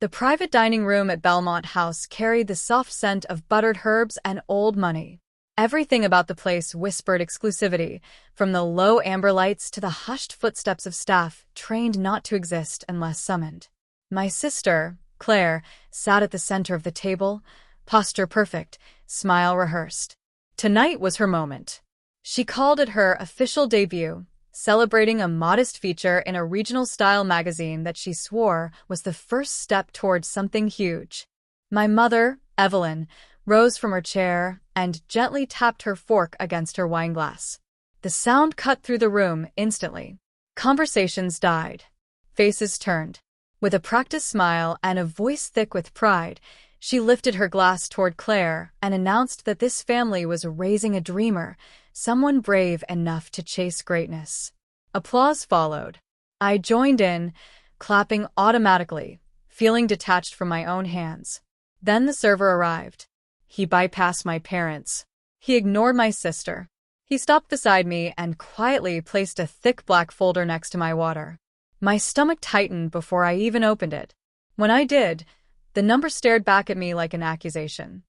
The private dining room at Belmont House carried the soft scent of buttered herbs and old money. Everything about the place whispered exclusivity, from the low amber lights to the hushed footsteps of staff trained not to exist unless summoned. My sister, Claire, sat at the center of the table, posture perfect, smile rehearsed. Tonight was her moment. She called it her official debut, celebrating a modest feature in a regional-style magazine that she swore was the first step towards something huge. My mother, Evelyn, rose from her chair and gently tapped her fork against her wineglass. The sound cut through the room instantly. Conversations died. Faces turned. With a practiced smile and a voice thick with pride, she lifted her glass toward Claire and announced that this family was raising a dreamer, someone brave enough to chase greatness. Applause followed. I joined in, clapping automatically, feeling detached from my own hands. Then the server arrived. He bypassed my parents. He ignored my sister. He stopped beside me and quietly placed a thick black folder next to my water. My stomach tightened before I even opened it. When I did, the number stared back at me like an accusation.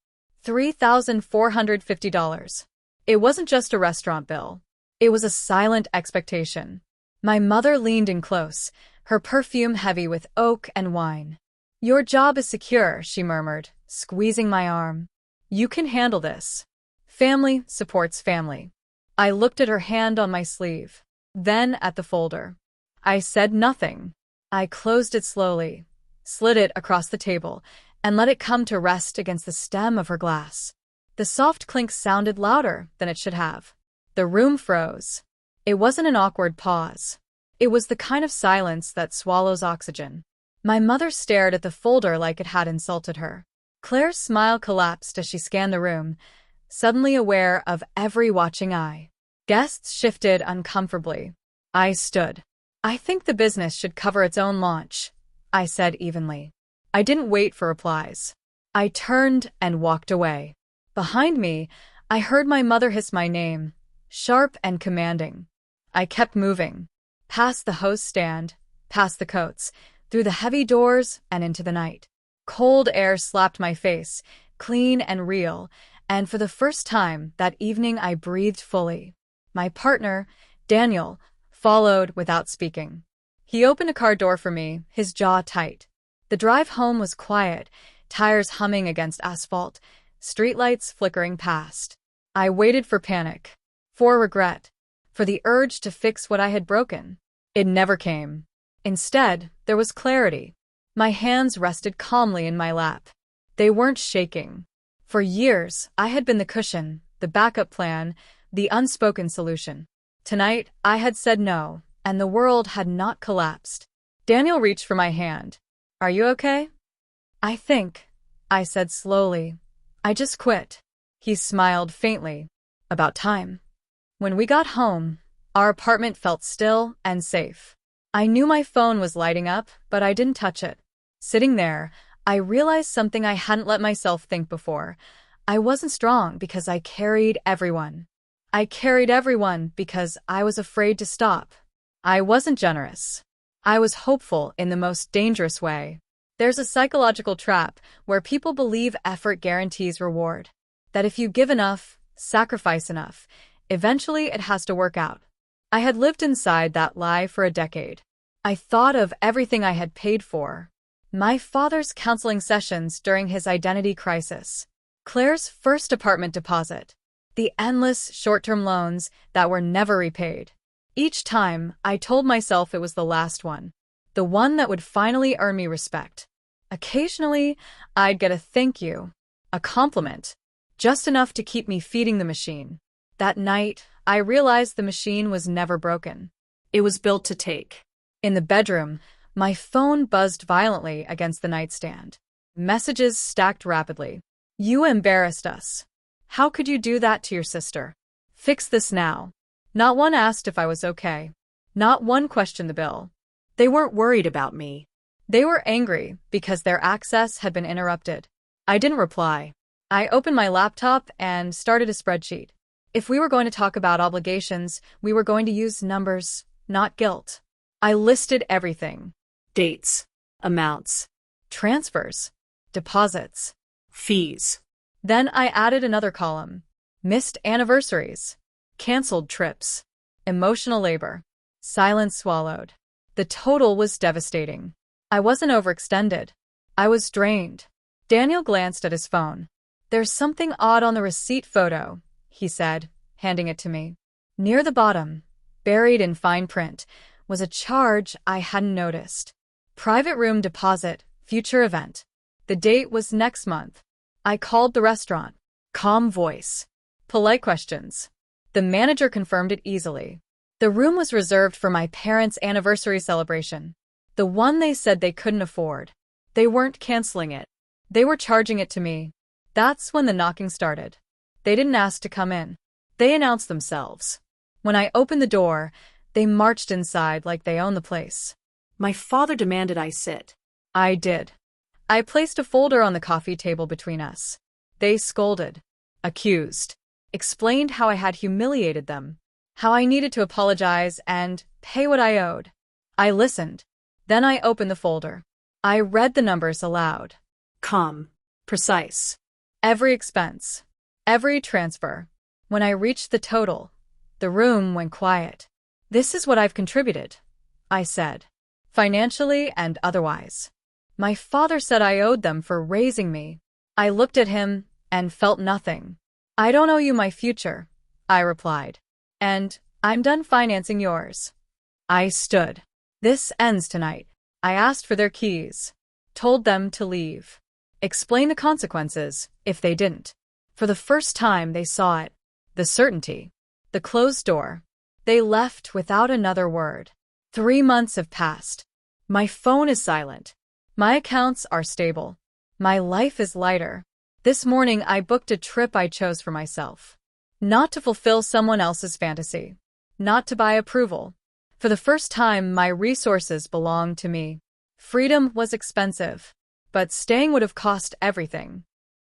$3,450. It wasn't just a restaurant bill. It was a silent expectation. My mother leaned in close, her perfume heavy with oak and wine. "Your job is secure," she murmured, squeezing my arm. "You can handle this. Family supports family." I looked at her hand on my sleeve, then at the folder. I said nothing. I closed it slowly, slid it across the table, and let it come to rest against the stem of her glass. The soft clink sounded louder than it should have. The room froze. It wasn't an awkward pause. It was the kind of silence that swallows oxygen. My mother stared at the folder like it had insulted her. Claire's smile collapsed as she scanned the room, suddenly aware of every watching eye. Guests shifted uncomfortably. I stood. "I think the business should cover its own launch," I said evenly. I didn't wait for replies. I turned and walked away. Behind me, I heard my mother hiss my name, sharp and commanding. I kept moving, past the host stand, past the coats, through the heavy doors and into the night. Cold air slapped my face, clean and real, and for the first time that evening I breathed fully. My partner, Daniel, followed without speaking. He opened a car door for me, his jaw tight. The drive home was quiet, tires humming against asphalt, streetlights flickering past. I waited for panic, for regret, for the urge to fix what I had broken. It never came. Instead, there was clarity. My hands rested calmly in my lap. They weren't shaking. For years, I had been the cushion, the backup plan, the unspoken solution. Tonight, I had said no, and the world had not collapsed. Daniel reached for my hand. "Are you okay?" "I think," I said slowly. "I just quit." He smiled faintly. "About time." When we got home, our apartment felt still and safe. I knew my phone was lighting up, but I didn't touch it. Sitting there, I realized something I hadn't let myself think before. I wasn't strong because I carried everyone. I carried everyone because I was afraid to stop. I wasn't generous. I was hopeful in the most dangerous way. There's a psychological trap where people believe effort guarantees reward. That if you give enough, sacrifice enough, eventually it has to work out. I had lived inside that lie for a decade. I thought of everything I had paid for. My father's counseling sessions during his identity crisis. Claire's first apartment deposit. The endless short-term loans that were never repaid. Each time, I told myself it was the last one. The one that would finally earn me respect. Occasionally, I'd get a thank you, a compliment, just enough to keep me feeding the machine. That night, I realized the machine was never broken. It was built to take. In the bedroom, my phone buzzed violently against the nightstand. Messages stacked rapidly. "You embarrassed us. How could you do that to your sister? Fix this now." Not one asked if I was okay. Not one questioned the bill. They weren't worried about me. They were angry because their access had been interrupted. I didn't reply. I opened my laptop and started a spreadsheet. If we were going to talk about obligations, we were going to use numbers, not guilt. I listed everything. Dates, amounts, transfers, deposits, fees. Then I added another column. Missed anniversaries, canceled trips, emotional labor, silence swallowed. The total was devastating. I wasn't overextended. I was drained. Daniel glanced at his phone. There's something odd on the receipt photo, he said, handing it to me. Near the bottom, buried in fine print, was a charge I hadn't noticed. Private room deposit, future event. The date was next month. I called the restaurant. Calm voice. Polite questions. The manager confirmed it easily. The room was reserved for my parents' anniversary celebration. The one they said they couldn't afford. They weren't canceling it. They were charging it to me. That's when the knocking started. They didn't ask to come in. They announced themselves. When I opened the door, they marched inside like they owned the place. My father demanded I sit. I did. I placed a folder on the coffee table between us. They scolded, accused, explained how I had humiliated them, how I needed to apologize and pay what I owed. I listened. Then I opened the folder. I read the numbers aloud. Calm. Precise. Every expense. Every transfer. When I reached the total, the room went quiet. This is what I've contributed, I said, financially and otherwise. My father said I owed them for raising me. I looked at him and felt nothing. I don't owe you my future, I replied. And I'm done financing yours. I stood. This ends tonight. I asked for their keys. Told them to leave. Explain the consequences if they didn't. For the first time they saw it. The certainty. The closed door. They left without another word. 3 months have passed. My phone is silent. My accounts are stable. My life is lighter. This morning I booked a trip I chose for myself. Not to fulfill someone else's fantasy. Not to buy approval. For the first time, my resources belonged to me. Freedom was expensive, but staying would have cost everything.